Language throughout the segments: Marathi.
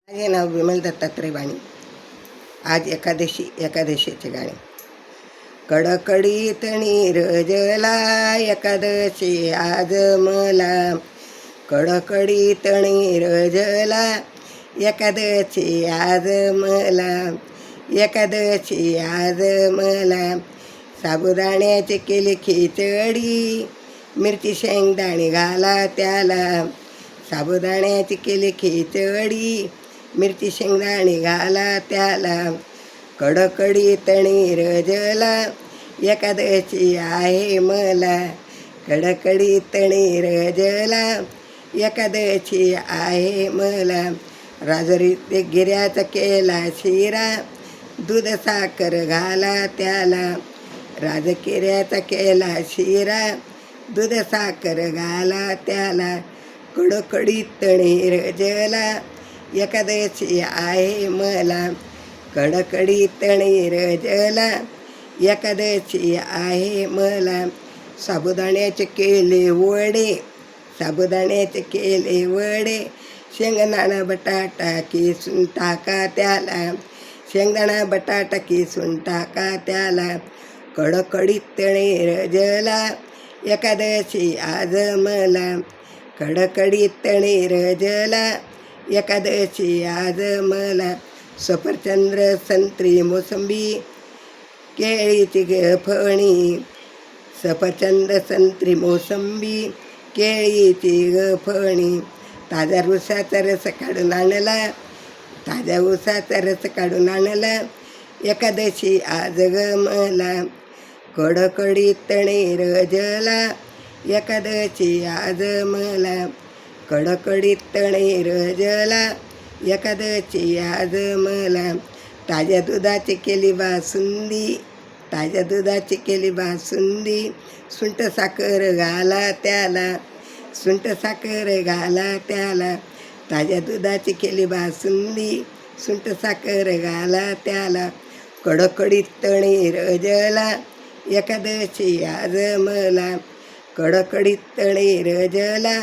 माझे नाव विमल दत्तात्रय बाणी. आज एकादशीचे गाणे. कडकडीत नीरजला एकादशी आज मला, कडकडीत नीरजला एकादशी आज मला, एकादशी आज मला. साबुदाण्याची केली खिचडी, मिरची शेंगदाणे घाला त्याला. साबुदाण्याची केली खिचडी, मिरची शेंगदाणे घाला त्याला. कडकडीत नीरजला एकादशी आहे मला, कडकडीत नीरजला एकादशी आहे मला. राजरीत गिऱ्याचा केला शिरा, दूध साखर घाला त्याला. राजगिऱ्याचा केला शिरा, दूध साखर घाला त्याला. कडकडीत नीरजला एकादशी आहे मला, कडकडीत नीरजला एकादशी आहे मला. साबुदाण्याचे केले वडे, साबुदाण्याचे केले वडे, शेंगदाणा बटाटा किसून टाका त्याला. शेंगदाणा बटाटा किसून टाका त्याला. कडकडीत नीरजला एकादशी आज मला, कडकडीत नीरजला एकादशी आज मला. सफरचंद्र संत्री मोसंबी केळीची गफणी, सफरचंद संत्री मोसंबी केळीची गफणी. ताज्या ऊसाचा रस काढून आणला, ताज्या ऊसाचा रस काढून आणला एकादशी आज ग मला. कडकडीत नीरजला एकादशी आज मला, कडकडीत नीरजला एकादशी आज मला. ताज्या दुधाची केली बासुंदी, ताज्या दुधाची केली बासुंदी, सुंठ साखर घाला त्याला. सुंठ साखर घाला त्याला. ताज्या दुधाची केली बासुंदी, सुंठ साखर घाला त्याला. कडकडीत नीरजला एकादशी आज मला, कडकडीत नीरजला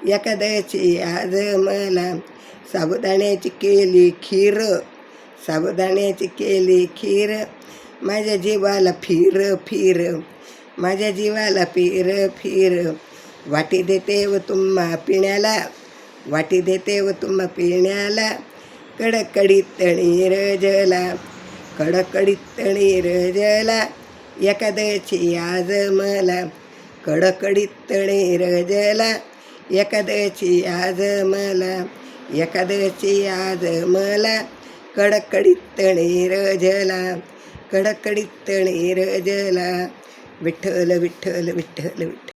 एकादशी आज मला. साबुदाण्याची केली खीर, साबुदाण्याची केली खीर, माझ्या जीवाला फिर फिर, माझ्या जीवाला फिर फिर. वाटी देते व तुम्हा पिण्याला, वाटी देते व तुम्हा पिण्याला. कडकडीत नीरजला, कडकडीत नीरजला एकादशी आज मला, कडकडीत नीरजला एकादशी आज मला. एकादशी आज मला, कडकडीत नीरजला, कडकडीत नीरजला. विठ्ठल विठ्ठल विठ्ठल विठ्ठल.